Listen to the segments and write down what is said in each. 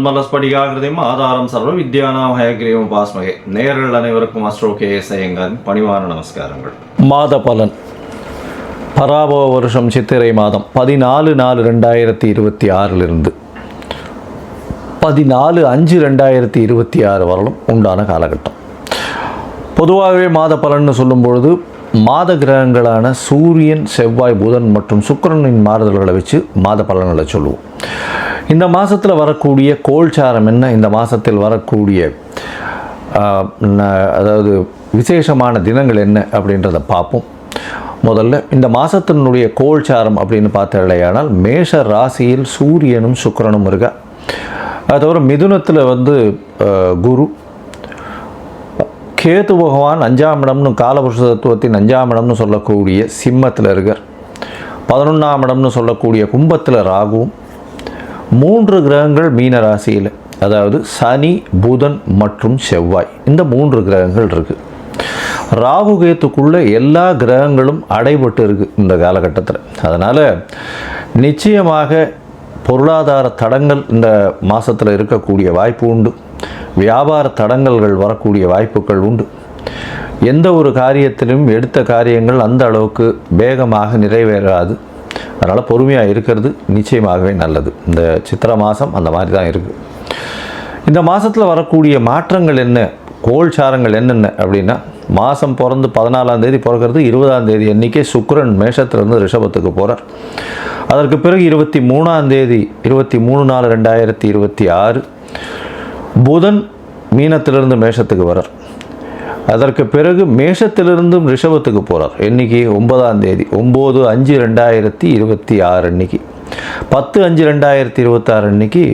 நிர்மலஸ்படிகாகிருதியும் ஆதாரம் சர்வ வித்யானாம் ஹயக்ரீவம் உபாஸ்மகே. நேயர்கள் அனைவருக்கும் அஸ்ட்ரோ KS ஐயங்காரின் பணிவான நமஸ்காரங்கள். மாத பலன் பராபவ வருஷம் சித்திரை மாதம் 14/4/2026 14/5/2026 வரலும் உண்டான காலகட்டம். பொதுவாகவே மாத பலன்னு சொல்லும் பொழுது மாத கிரகங்களான சூரியன், செவ்வாய், புதன் மற்றும் சுக்கிரனின் மாறுதல்களை வச்சு மாத பலன்களை சொல்லுவோம். இந்த மாதத்தில் வரக்கூடிய கோல்சாரம் என்ன, இந்த மாதத்தில் வரக்கூடிய அதாவது விசேஷமான தினங்கள் என்ன அப்படின்றத பார்ப்போம். முதல்ல இந்த மாதத்தினுடைய கோல்சாரம் அப்படின்னு பார்த்தாலேயானால் மேஷ ராசியில் சூரியனும் சுக்கிரனும் இருக்கா. அது தவிர மிதுனத்தில் குரு, கேது பகவான் 5ஆம் இடம்னு காலபுருஷ தத்துவத்தின் 5ஆம் இடம்னு சொல்லக்கூடிய சிம்மத்தில் இருக்கார். 11ஆம் இடம்னு சொல்லக்கூடிய கும்பத்தில் ராகுவும், 3 கிரகங்கள் மீன ராசியில், அதாவது சனி, புதன் மற்றும் செவ்வாய், இந்த 3 கிரகங்கள் இருக்குது. ராகு கேத்துக்குள்ளே எல்லா கிரகங்களும் அடைபட்டு இருக்குது இந்த காலகட்டத்தில். அதனால் நிச்சயமாக பொருளாதார தடங்கள் இந்த மாதத்தில் இருக்கக்கூடிய வாய்ப்பு உண்டு. வியாபார தடங்கல்கள் வரக்கூடிய வாய்ப்புகள் உண்டு. எந்த ஒரு காரியத்திலும் எடுத்த காரியங்கள் அந்த அளவுக்கு வேகமாக நிறைவேறாது. அதனால் பொறுமையாக இருக்கிறது நிச்சயமாகவே நல்லது. இந்த சித்திரை மாதம் அந்த மாதிரி தான் இருக்குது. இந்த மாதத்தில் வரக்கூடிய மாற்றங்கள் என்ன, கோல்சாரங்கள் என்னென்ன அப்படின்னா, மாதம் பிறந்து 14ஆம் தேதி பிறக்கிறது. 20ஆம் தேதி அன்றைக்கே சுக்கிரன் மேஷத்திலிருந்து ரிஷபத்துக்கு போகிறார். அதற்கு பிறகு 23ஆம் தேதி 23/4/2026 புதன் மீனத்திலிருந்து மேஷத்துக்கு வரார். அதற்கு பிறகு மேஷத்திலிருந்து ரிஷபத்துக்கு போகிறார். இன்னைக்கு 9ஆம் தேதி 9/5/2026 அன்னைக்கு 10/5/2026 அன்னைக்கு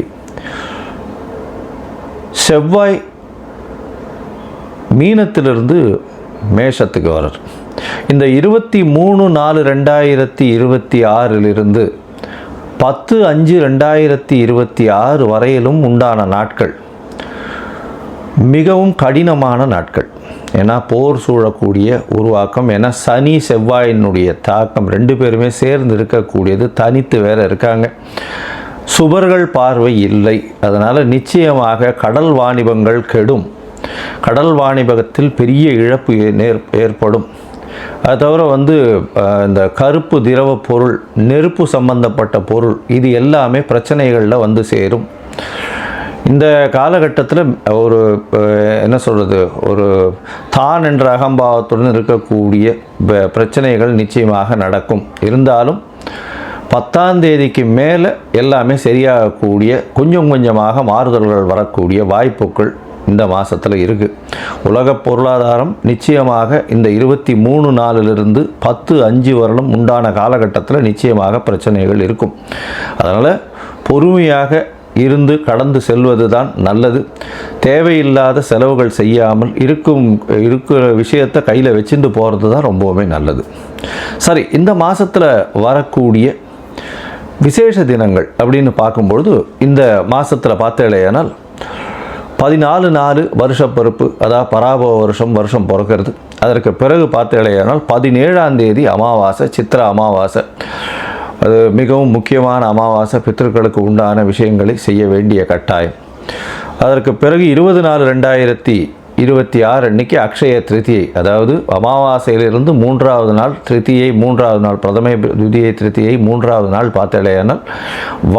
செவ்வாய் மீனத்திலிருந்து மேஷத்துக்கு வரார். இந்த 23/4/2026 10/5/2026 வரையிலும் உண்டான நாட்கள் மிகவும் கடினமான நாட்கள். ஏன்னா போர் சூழக்கூடிய உருவாக்கம், ஏன்னா சனி செவ்வாயினுடைய தாக்கம் 2 பேருமே சேர்ந்து இருக்கக்கூடியது, தனித்து வேற இருக்காங்க, சுபர்கள் பார்வை இல்லை. அதனால் நிச்சயமாக கடல் வாணிபங்கள் கெடும், கடல் வாணிபத்தில் பெரிய இழப்பு ஏற்படும். அது தவிர இந்த கருப்பு திரவ பொருள், நெருப்பு சம்பந்தப்பட்ட பொருள், இது எல்லாமே பிரச்சனைகளில் சேரும். இந்த காலகட்டத்தில் ஒரு ஒரு தான் என்ற அகம்பாவத்துடன் இருக்கக்கூடிய பிரச்சனைகள் நிச்சயமாக நடக்கும். இருந்தாலும் 10ஆம் தேதிக்கு மேலே எல்லாமே சரியாகக்கூடிய, கொஞ்சம் கொஞ்சமாக மாறுதல்கள் வரக்கூடிய வாய்ப்புகள் இந்த மாதத்தில் இருக்குது. உலக பொருளாதாரம் நிச்சயமாக இந்த 23/4 10/5 வரலும் உண்டான காலகட்டத்தில் நிச்சயமாக பிரச்சனைகள் இருக்கும். அதனால் பொறுமையாக இருந்து கடந்து செல்வது தான் நல்லது. தேவையில்லாத செலவுகள் செய்யாமல் இருக்கிற விஷயத்தை கையில் வச்சுட்டு போகிறது தான் ரொம்பவுமே நல்லது. சரி, இந்த மாதத்தில் வரக்கூடிய விசேஷ தினங்கள் அப்படின்னு பார்க்கும்பொழுது, இந்த மாதத்தில் பார்த்தேனால் 14/4 வருஷப்பருப்பு, அதாவது பராபவ வருஷம் பிறக்கிறது. அதற்கு பிறகு பார்த்தேனால் 17ஆம் தேதி அமாவாசை, சித்திரை அமாவாசை. அது மிகவும் முக்கியமான அமாவாசை. பித்ருக்களுக்கு உண்டான விஷயங்களை செய்ய வேண்டிய கட்டாயம். அதற்கு பிறகு 20/4/2026 அன்னைக்கு அக்ஷய திருத்தியை, அதாவது அமாவாசையிலிருந்து 3ஆவது நாள் திருத்தியை, 3ஆவது நாள் பிரதமை துதியை திருத்தியை, 3ஆவது நாள் பார்த்தேனால்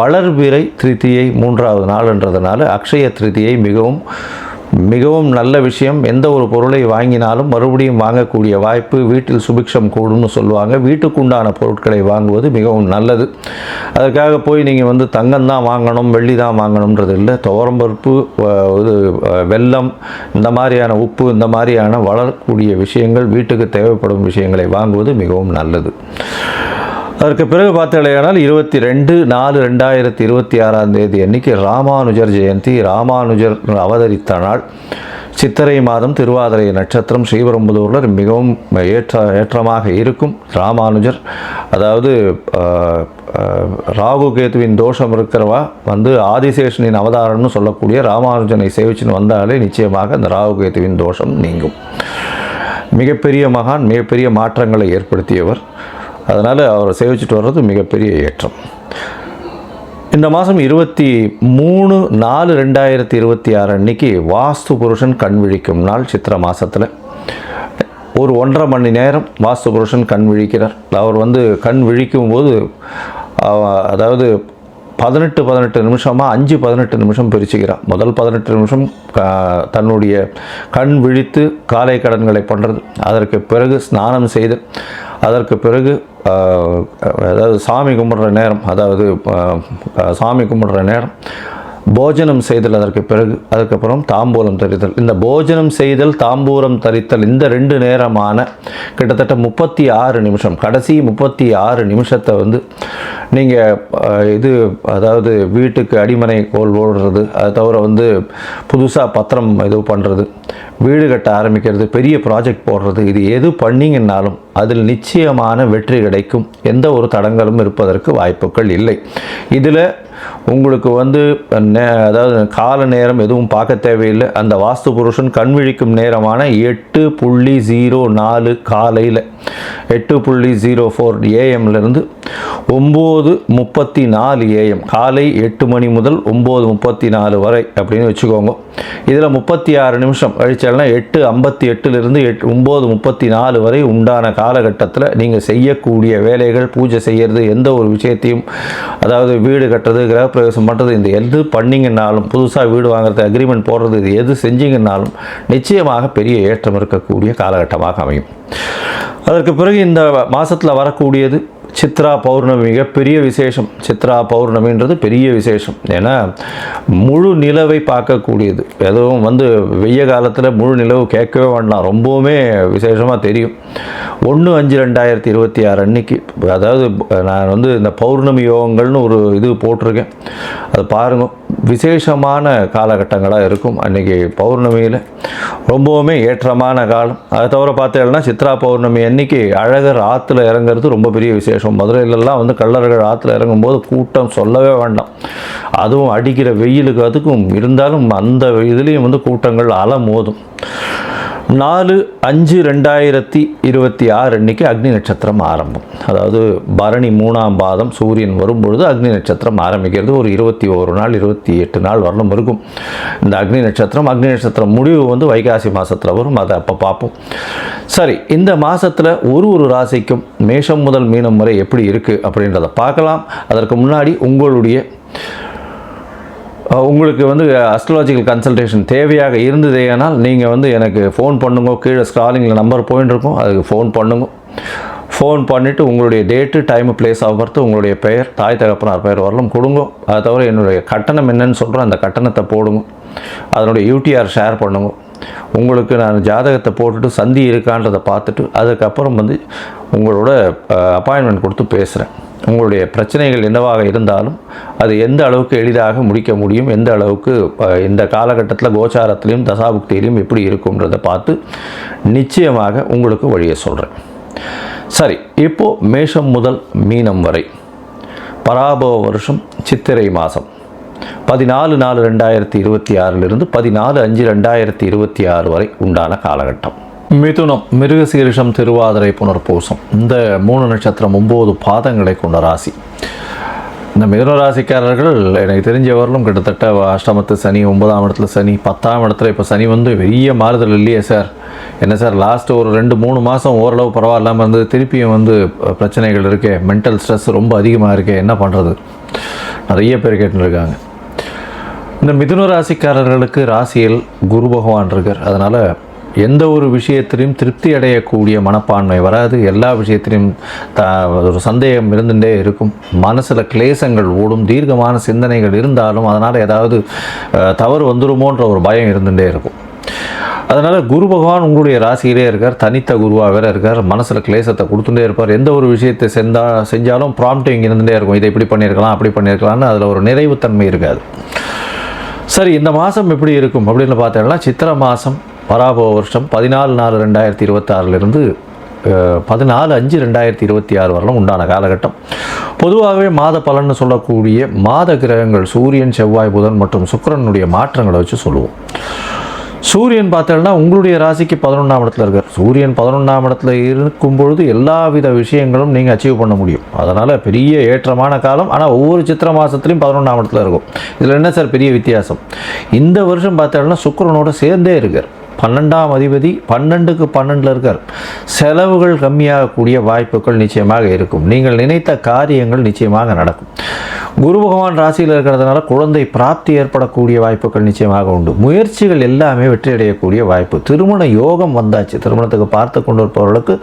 வளர்பிறை திருத்தியை 3ஆவது நாள்ன்றதுனால அக்ஷய திருத்தியை மிகவும் நல்ல விஷயம். எந்த ஒரு பொருளை வாங்கினாலும் மறுபடியும் வாங்கக்கூடிய வாய்ப்பு, வீட்டில் சுபிக்ஷம் கூடும்னு சொல்லுவாங்க. வீட்டுக்குண்டான பொருட்களை வாங்குவது மிகவும் நல்லது. அதற்காக போய் நீங்கள் தங்கம் தான் வாங்கணும், வெள்ளி தான் வாங்கணுன்றது இல்லை. துவரம்பருப்பு, வெல்லம், இந்த மாதிரியான உப்பு, இந்த மாதிரியான வளரக்கூடிய விஷயங்கள், வீட்டுக்கு தேவைப்படும் விஷயங்களை வாங்குவது மிகவும் நல்லது. அதற்கு பிறகு பார்த்தீங்கன்னா 22/4/2026 தேதி அன்னைக்கு ராமானுஜர் ஜெயந்தி. ராமானுஜர் அவதரித்த நாள். சித்திரை மாதம், திருவாதிரை நட்சத்திரம், ஸ்ரீபெரும்புதூரில் மிகவும் ஏற்றமாக இருக்கும். ராமானுஜர், அதாவது ராகு கேதுவின் தோஷம் இருக்கிறவா ஆதிசேஷனின் அவதாரம்னு சொல்லக்கூடிய ராமானுஜனை சேவிச்சுன்னு வந்தாலே நிச்சயமாக அந்த ராகு கேதுவின் தோஷம் நீங்கும். மிகப்பெரிய மகான், மிகப்பெரிய மாற்றங்களை ஏற்படுத்தியவர். அதனால் அவரை சேவிச்சுட்டு வர்றது மிகப்பெரிய ஏற்றம். இந்த மாதம் 23/4/2026 அன்னைக்கு வாஸ்து புருஷன் கண் விழிக்கும் நாள். சித்திரை மாதத்தில் ஒரு 1.5 மணி நேரம் வாஸ்து புருஷன் கண் விழிக்கிறார். அவர் வந்து கண் விழிக்கும் போது அதாவது 18 நிமிஷமாக 5-18 நிமிஷம் பிரிச்சுக்கிறார். முதல் 18 நிமிஷம் தன்னுடைய கண் விழித்து காலை கடன்களை பண்ணுறது, அதற்கு பிறகு ஸ்நானம் செய்து, அதற்கு பிறகு அதாவது சாமி கும்பிட்ற நேரம் போஜனம் செய்தல், அதற்கு பிறகு அதுக்கப்புறம் தாம்பூலம் தரித்தல். இந்த போஜனம் செய்தல் தாம்பூலம் தரித்தல் இந்த 2 நேரமான கிட்டத்தட்ட 36 நிமிஷம், கடைசி 36 நிமிஷத்தை வந்து நீங்கள் அதாவது வீட்டுக்கு அடிமனை கோல் ஓடுறது, அதை தவிர வந்து புதுசாக பத்திரம் இது பண்ணுறது, வீடு கட்ட ஆரம்பிக்கிறது, பெரிய ப்ராஜெக்ட் போடுறது, இது எது பண்ணிங்கன்னாலும் அதில் நிச்சயமான வெற்றி கிடைக்கும். எந்த ஒரு தடங்களும் இருப்பதற்கு வாய்ப்புகள் இல்லை. இதில் உங்களுக்கு வந்து அதாவது கால நேரம் எதுவும் பார்க்க தேவையில்லை. அந்த வாஸ்து புருஷன் கண் விழிக்கும் நேரமான 8:04 காலையில் 8:04 AM-லேருந்து 9:34 AM, காலை 8 மணி முதல் 9:34 வரை அப்படின்னு வச்சுக்கோங்க. இதில் 36 நிமிஷம் கழிச்சால்னா 8:58லிருந்து 9:34 வரை உண்டான காலகட்டத்தில் நீங்கள் செய்யக்கூடிய வேலைகள், பூஜை செய்கிறது, எந்த ஒரு விஷயத்தையும் அதாவது வீடு கட்டுறது, கிரகப்பிரவேசம் பண்ணுறது, இந்த எது பண்ணிங்கன்னாலும், புதுசாக வீடு வாங்குறது, அக்ரிமெண்ட் போடுறது, இது எது செஞ்சிங்கன்னாலும் நிச்சயமாக பெரிய ஏற்றம் இருக்கக்கூடிய காலகட்டமாக அமையும். அதற்கு பிறகு இந்த மாதத்தில் வரக்கூடியது சித்ரா பௌர்ணமி, மிகப்பெரிய விசேஷம். சித்ரா பௌர்ணமின்றது பெரிய விசேஷம். ஏன்னா முழு நிலவை பார்க்கக்கூடியது. எதுவும் வந்து வெய்ய காலத்தில் முழு நிலவு கேட்கவே வேண்டாம், ரொம்பவுமே விசேஷமாக தெரியும். 1/5/2026 அன்னைக்கு, அதாவது நான் வந்து இந்த பௌர்ணமி யோகங்கள்னு ஒரு இது போட்டிருக்கேன், அது பாருங்கள். விசேஷமான காலகட்டங்களாக இருக்கும் அன்றைக்கி பௌர்ணமியில், ரொம்பவுமே ஏற்றமான காலம். அதை தவிர பார்த்தீங்கன்னா சித்ரா பௌர்ணமி அன்னைக்கு அழகர் ஆற்றுல இறங்குறது ரொம்ப பெரிய விசேஷம். மதுரையிலலாம் வந்து கள்ளர்கள் ஆற்றுல இறங்கும்போது கூட்டம் சொல்லவே வேண்டாம். அதுவும் அடிக்கிற வெயிலுக்கு அதுக்கும் இருந்தாலும் அந்த இதுலேயும் வந்து கூட்டங்கள் அலமோதும். 4/5/2026 அன்னைக்கு அக்னி நட்சத்திரம் ஆரம்பம். அதாவது பரணி 3ஆம் பாதம் சூரியன் வரும்பொழுது அக்னி நட்சத்திரம் ஆரம்பிக்கிறது. ஒரு 21 நாள் 28 நாள் வரலும் இருக்கும் இந்த அக்னி நட்சத்திரம். முடிவு வந்து வைகாசி மாதத்தில் வரும், அதை அப்போ பார்ப்போம். சரி, இந்த மாதத்தில் ஒரு ராசிக்கும் மேஷம் முதல் மீனம் வரை எப்படி இருக்குது அப்படின்றத பார்க்கலாம். அதற்கு முன்னாடி உங்களுக்கு வந்து அஸ்ட்ராலஜிக்கல் கன்சல்டேஷன் தேவையாக இருந்ததேனால் நீங்கள் வந்து எனக்கு ஃபோன் பண்ணுங்க. கீழே ஸ்க்ராலிங்கில் நம்பர் போயின்னு இருக்கும், அதுக்கு ஃபோன் பண்ணுங்க. ஃபோன் பண்ணிவிட்டு உங்களுடைய date, time, place of birth, உங்களுடைய பெயர், தாய் தகப்பனார் பெயர் வரலும் கொடுங்க. அதை தவிர என்னுடைய கட்டணம் என்னன்னு சொல்கிறேன், அந்த கட்டணத்தை போடுங்க. அதனுடைய யூடிஆர் ஷேர் பண்ணுங்க. உங்களுக்கு நான் ஜாதகத்தை போட்டுட்டு சந்தி இருக்கான்றதை பார்த்துட்டு அதுக்கப்புறம் வந்து உங்களோட அப்பாயின்மெண்ட் கொடுத்து பேசுகிறேன். உங்களுடைய பிரச்சனைகள் என்னவாக இருந்தாலும் அது எந்த அளவுக்கு எளிதாக முடிக்க முடியும், எந்த அளவுக்கு இந்த காலகட்டத்தில் கோச்சாரத்திலையும் தசாபுக்தியிலையும் எப்படி இருக்கும்ன்றதை பார்த்து நிச்சயமாக உங்களுக்கு வழியை சொல்கிறேன். சரி, இப்போது மேஷம் முதல் மீனம் வரை பராபவ வருஷம் சித்திரை மாதம் 14/4/2026 14/5/2026 வரை உண்டான காலகட்டம். மிதுனம், மிருகசீரிஷம், திருவாதிரை, புனர்பூசம், இந்த 3 நட்சத்திரம் 9 பாதங்களை கொண்ட ராசி. இந்த மிதுன ராசிக்காரர்கள் எனக்கு தெரிஞ்சவர்களும் கிட்டத்தட்ட அஷ்டமத்து சனி, 9ஆம் இடத்துல சனி, 10ஆம் இடத்துல இப்போ சனி வந்து பெரிய மாறுதல் இல்லையே சார், என்ன சார் லாஸ்ட்டு ஒரு 2-3 மாதம் ஓரளவு பரவாயில்லாமல் இருந்தது, திருப்பியும் வந்து பிரச்சனைகள் இருக்கே, மென்டல் ஸ்ட்ரெஸ் ரொம்ப அதிகமாக இருக்கே, என்ன பண்ணுறது, நிறைய பேர் கேட்டுருக்காங்க. இந்த மிதுன ராசிக்காரர்களுக்கு ராசியில் குரு பகவான் இருக்கார். அதனால் எந்த ஒரு விஷயத்திலையும் திருப்தி அடையக்கூடிய மனப்பான்மை வராது. எல்லா விஷயத்திலையும் ஒரு சந்தேகம் இருந்துகிட்டே இருக்கும். மனசில் கிளேசங்கள் ஓடும், தீர்க்கமான சிந்தனைகள் இருந்தாலும் அதனால் ஏதாவது தவறு வந்துடுமோன்ற ஒரு பயம் இருந்துகிட்டே இருக்கும். அதனால் குரு பகவான் உங்களுடைய ராசியிலே இருக்கார், தனித்த குருவாக வேறு இருக்கார். மனசில் கிளேசத்தை கொடுத்துட்டே இருப்பார். எந்த ஒரு விஷயத்தை செஞ்சாலும் ப்ராம்ப்டிங் இருந்துகிட்டே இருக்கும். இதை இப்படி பண்ணியிருக்கலாம், அப்படி பண்ணியிருக்கலாம்னு அதில் ஒரு நிறைவுத்தன்மை இருக்காது. சரி, இந்த மாதம் எப்படி இருக்கும் அப்படின்னு பார்த்தீங்கன்னா, சித்திரை மாதம் பராபவ வருஷம் 14/4/2026 14/5/2026 வரலும் உண்டான காலகட்டம். பொதுவாகவே மாத பலன்னு சொல்லக்கூடிய மாத கிரகங்கள் சூரியன், செவ்வாய், புதன் மற்றும் சுக்கிரனுடைய மாற்றங்களை வச்சு சொல்லுவோம். சூரியன் பார்த்தோம்னா உங்களுடைய ராசிக்கு 11ஆம் இடத்துல இருக்கார். சூரியன் 11ஆம் இடத்துல இருக்கும் பொழுது எல்லாவித விஷயங்களும் நீங்கள் அச்சீவ் பண்ண முடியும். அதனால் பெரிய ஏற்றமான காலம். ஆனால் ஒவ்வொரு சித்திரை மாதத்துலையும் 11ஆம் இடத்துல இருக்கும். இதில் என்ன சார் பெரிய வித்தியாசம்? இந்த வருஷம் பார்த்தோம்னா சுக்கிரனோட சேர்ந்தே இருக்கார். 12ஆம் அதிபதி 12க்கு 12 இருக்கார். செலவுகள் கம்மியாகக்கூடிய வாய்ப்புகள் நிச்சயமாக இருக்கும். நீங்கள் நினைத்த காரியங்கள் நிச்சயமாக நடக்கும். குரு பகவான் ராசியில் இருக்கிறதுனால குழந்தை பிராப்தி ஏற்படக்கூடிய வாய்ப்புகள் நிச்சயமாக உண்டு. முயற்சிகள் எல்லாமே வெற்றி அடையக்கூடிய வாய்ப்பு. திருமண யோகம் வந்தாச்சு. திருமணத்துக்கு பார்த்து கொண்டு இருப்பவர்களுக்கு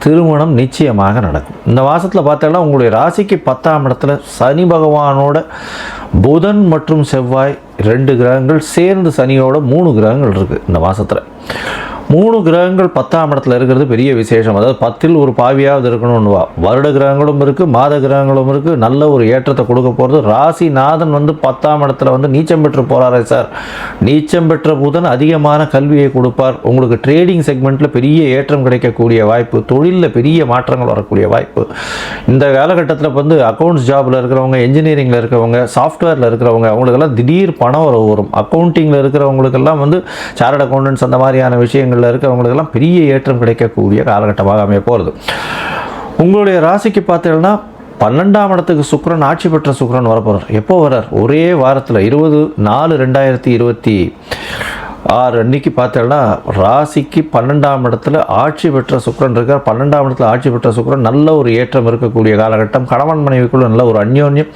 திருமணம் நிச்சயமாக நடக்கும். இந்த மாதத்தில் பார்த்தோம்னா உங்களுடைய ராசிக்கு 10ஆம் இடத்துல சனி பகவானோட புதன் மற்றும் செவ்வாய் 2 கிரகங்கள் சேர்ந்து சனியோட 3 கிரகங்கள் இருக்குது. இந்த மாதத்தில் 3 கிரகங்கள் 10ஆம் இடத்துல இருக்கிறது பெரிய விசேஷம். அதாவது 10ல் ஒரு பாவியாவது இருக்கணும்னுவா. வருட கிரகங்களும் இருக்குது, மாத கிரகங்களும் இருக்குது. நல்ல ஒரு ஏற்றத்தை கொடுக்க போகிறது. ராசிநாதன் 10ஆம் இடத்துல நீச்சம் பெற்று போகிறாரே சார். நீச்சம் பெற்ற புதன் அதிகமான கல்வியை கொடுப்பார். உங்களுக்கு ட்ரேடிங் செக்மெண்ட்டில் பெரிய ஏற்றம் கிடைக்கக்கூடிய வாய்ப்பு, தொழிலில் பெரிய மாற்றங்கள் வரக்கூடிய வாய்ப்பு. இந்த காலகட்டத்தில் அக்கௌண்ட்ஸ் ஜாபில் இருக்கிறவங்க, என்ஜினியரிங்கில் இருக்கிறவங்க, சாஃப்ட்வேரில் இருக்கிறவங்க, அவங்களுக்கெல்லாம் திடீர் பணம் வரும். அக்கௌண்டிங்கில் இருக்கிறவங்களுக்கெல்லாம் சார்ட் அக்கௌண்டன்ஸ் அந்த மாதிரியான விஷயங்கள் இருக்கிறவங்களுக்கெல்லாம் பெரிய ஏற்றம் கிடைக்கக்கூடிய காலகட்டமாக அமைய போகிறது. உங்களுடைய ராசிக்கு பார்த்தீங்கன்னா 12ஆம் இடத்துக்கு சுக்கிரன், ஆட்சி பெற்ற சுக்கிரன் வரப்போகிறார். எப்போ வர்றார்? ஒரே வாரத்தில் 20/4/2026 அன்னைக்கு பார்த்தோம்னா ராசிக்கு 12ஆம் இடத்துல ஆட்சி பெற்ற சுக்கிரன் இருக்கார். 12ஆம் இடத்துல ஆட்சி பெற்ற சுக்கிரன் நல்ல ஒரு ஏற்றம் இருக்கக்கூடிய காலகட்டம். கணவன் மனைவிக்குள்ள நல்ல ஒரு அந்யோன்யம்,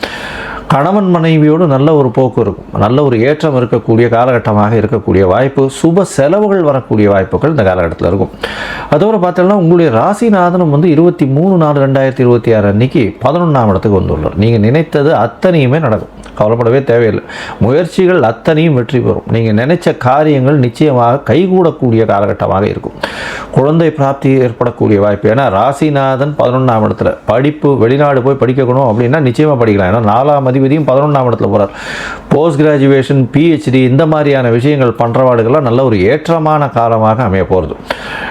கணவன் மனைவியோடு நல்ல ஒரு போக்கு இருக்கும். நல்ல ஒரு ஏற்றம் இருக்கக்கூடிய காலகட்டமாக இருக்கக்கூடிய வாய்ப்பு. சுப செலவுகள் வரக்கூடிய வாய்ப்புகள் இந்த காலகட்டத்தில் இருக்கும். அதோடு பார்த்தோம்னா உங்களுடைய ராசிநாதனும் 23/4/2026 அன்னைக்கு 11ஆம் இடத்துக்கு வந்துள்ளார். நீங்கள் நினைத்தது அத்தனையுமே நடக்கும். கவலைப்படவே தேவையில்லை. முயற்சிகள் அத்தனையும் வெற்றி பெறும். நீங்கள் நினைச்ச காரியங்கள் நிச்சயமாக கைகூடக்கூடிய காலகட்டமாக இருக்கும். குழந்தை பிராப்தி ஏற்படக்கூடிய வாய்ப்பு. ஏன்னா ராசிநாதன் 11ஆம் இடத்துல. படிப்பு, வெளிநாடு போய் படிக்கணும் அப்படின்னா நிச்சயமாக படிக்கலாம். ஏன்னா 4ஆம் அதிபதியும் 11ஆம் இடத்துல போகிறார். போஸ்ட் கிராஜுவேஷன், PhD இந்த மாதிரியான விஷயங்கள் பண்ணுறவாடுகள்லாம் நல்ல ஒரு ஏற்றமான காலமாக அமைய போகிறது.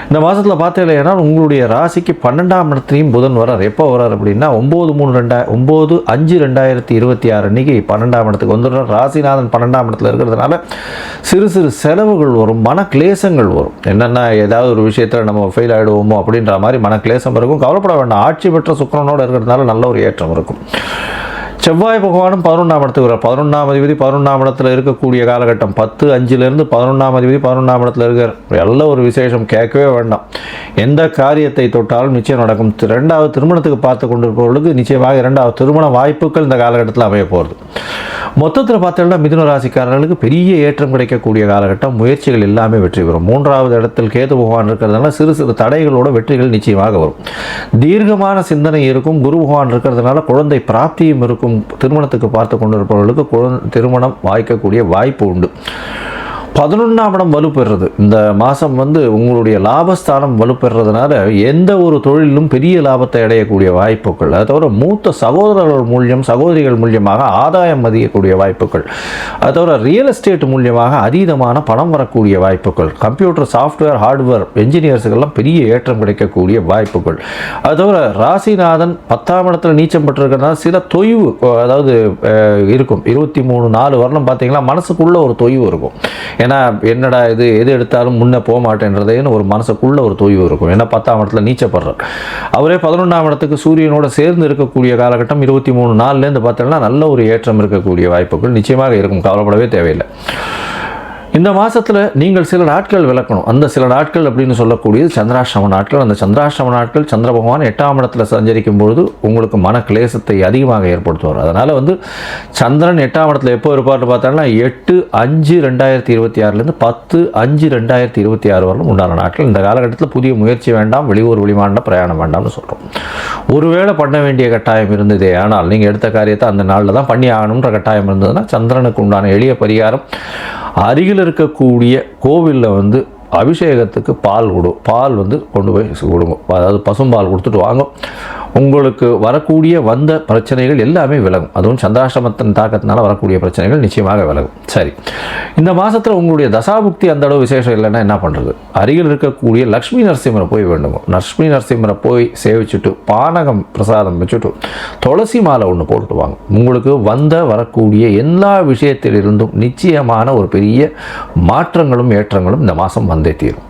இந்த மாதத்தில் பார்த்தீங்கன்னா உங்களுடைய ராசிக்கு 12ஆம் இடத்துலையும் புதன் வரார். எப்போ வரார் அப்படின்னா 9/5/2026 அன்னைக்கு 12ஆம் இடத்துக்கு வந்துடுறார். ராசிநாதன் 12ஆம் இடத்துல இருக்கிறதுனால சிறு சிறு செலவுகள் வரும், மன கிளேசங்கள் வரும். என்னென்னா ஏதாவது ஒரு விஷயத்தில் நம்ம ஃபெயில் ஆகிடுவோமோ அப்படின்ற மாதிரி மன கிளேசம் இருக்கும். கவலைப்பட வேண்டாம். ஆட்சி பெற்ற சுக்கிரனோடு இருக்கிறதுனால நல்ல ஒரு ஏற்றம் இருக்கும். செவ்வாய் பகவானும் 11ஆம் இடத்துக்கு வரார். 11ஆம் அதிபதி 11ஆம் இடத்துல இருக்கக்கூடிய காலகட்டம். 10/5 11ஆம் அதிபதி 11ஆம் இடத்துல இருக்கார். நல்ல ஒரு விசேஷம், கேட்கவே வேண்டாம். எந்த காரியத்தை தொட்டாலும் நிச்சயம் நடக்கும். 2வது திருமணத்துக்கு பார்த்து கொண்டிருப்பவர்களுக்கு நிச்சயமாக 2வது திருமண வாய்ப்புகள் இந்த காலகட்டத்தில் அமைய போகிறது. மொத்தத்தில் பார்த்தோம்னா மிதுன ராசிக்காரர்களுக்கு பெரிய ஏற்றம் கிடைக்கக்கூடிய காலகட்டம். முயற்சிகள் எல்லாமே வெற்றி பெறும். 3வது இடத்தில் கேது பகவான் இருக்கிறதுனால சிறு சிறு தடைகளோட வெற்றிகள் நிச்சயமாக வரும். தீர்க்கமான சிந்தனை இருக்கும். குரு பகவான் இருக்கிறதுனால குழந்தை பிராப்தியும் இருக்கும். திருமணத்துக்கு பார்த்து கொண்டிருப்பவர்களுக்கு திருமணம் வாய்க்கக்கூடிய வாய்ப்பு உண்டு. 11ஆம் இடம் வலுப்பெறுறது. இந்த மாதம் உங்களுடைய லாபஸ்தானம் வலுப்பெறதுனால எந்த ஒரு தொழிலும் பெரிய லாபத்தை அடையக்கூடிய வாய்ப்புகள். அதை தவிர மூத்த சகோதரர்கள் மூலியம், சகோதரிகள் மூலியமாக ஆதாயம் அதிகக்கூடிய வாய்ப்புகள். அதை தவிர ரியல் எஸ்டேட் மூலியமாக அதீதமான பணம் வரக்கூடிய வாய்ப்புகள். கம்ப்யூட்டர், சாஃப்ட்வேர், ஹார்ட்வேர் என்ஜினியர்ஸுக்கெல்லாம் பெரிய ஏற்றம் கிடைக்கக்கூடிய வாய்ப்புகள். அது தவிர ராசிநாதன் 10ஆம் இடத்துல நீச்சம் பெற்றிருக்கிறதுனால சில தொய்வு அதாவது இருக்கும். 23/4 வருடம் பார்த்தீங்கன்னா மனசுக்குள்ள ஒரு தொய்வு இருக்கும். ஏன்னா என்னடா இது, எது எடுத்தாலும் முன்னே போக மாட்டேன்றதேன்னு ஒரு மனசுக்குள்ள ஒரு தொய்வு இருக்கும். ஏன்னா 10ஆம் இடத்துல நீச்சப்படுறார். அவரே 11ஆம் இடத்துக்கு சூரியனோட சேர்ந்து இருக்கக்கூடிய காலகட்டம். 23/4 பார்த்தோம்னா நல்ல ஒரு ஏற்றம் இருக்கக்கூடிய வாய்ப்புகள் நிச்சயமாக இருக்கும். கவலைப்படவே தேவையில்லை. இந்த மாதத்தில் நீங்கள் சில நாட்கள் விளக்கணும். அந்த சில நாட்கள் அப்படின்னு சொல்லக்கூடியது சந்திராஷ்டம நாட்கள். அந்த சந்திராஷ்டம நாட்கள் சந்திர பகவான் 8ஆம் இடத்துல சஞ்சரிக்கும் பொழுது உங்களுக்கு மன கிளேசத்தை அதிகமாக ஏற்படுத்துவார். அதனால் சந்திரன் 8ஆம் இடத்துல எப்போ இருப்பார்னு பார்த்தோம்னா 8/5/2026 10/5/2026 வரலும் உண்டான நாட்கள். இந்த காலகட்டத்தில் புதிய முயற்சி வேண்டாம், வெளியூர் வெளிமாண்ட பிரயாணம் வேண்டாம்னு சொல்கிறோம். ஒருவேளை பண்ண வேண்டிய கட்டாயம் இருந்ததே ஆனால் நீங்கள் எடுத்த காரியத்தை அந்த நாளில் தான் பண்ணி ஆகணுன்ற கட்டாயம் இருந்ததுன்னா சந்திரனுக்கு உண்டான எளிய பரிகாரம், அருகில் இருக்கக்கூடிய கோவிலில் அபிஷேகத்துக்கு பால் வந்து கொண்டு போய் கொடுங்க. அதாவது பசும்பால் கொடுத்துட்டு வாங்க. உங்களுக்கு வரக்கூடிய வந்த பிரச்சனைகள் எல்லாமே விலகும். அதுவும் சந்திராஷ்டமத்தின் தாக்கத்தினால வரக்கூடிய பிரச்சனைகள் நிச்சயமாக விலகும். சரி, இந்த மாதத்தில் உங்களுடைய தசாபுக்தி அந்த அளவு விசேஷம் இல்லைன்னா என்ன பண்ணுறது? அருகில் இருக்கக்கூடிய லக்ஷ்மி நரசிம்மரை போய் வேண்டுங்க. லக்ஷ்மி நரசிம்மரை போய் சேவிச்சுட்டு பானகம் பிரசாதம் வச்சுட்டு துளசி மாலை ஒன்று போட்டுட்டு வாங்க. உங்களுக்கு வரக்கூடிய எல்லா விஷயத்திலிருந்தும் நிச்சயமான ஒரு பெரிய மாற்றங்களும் ஏற்றங்களும் இந்த மாதம் வந்தே தீரும்.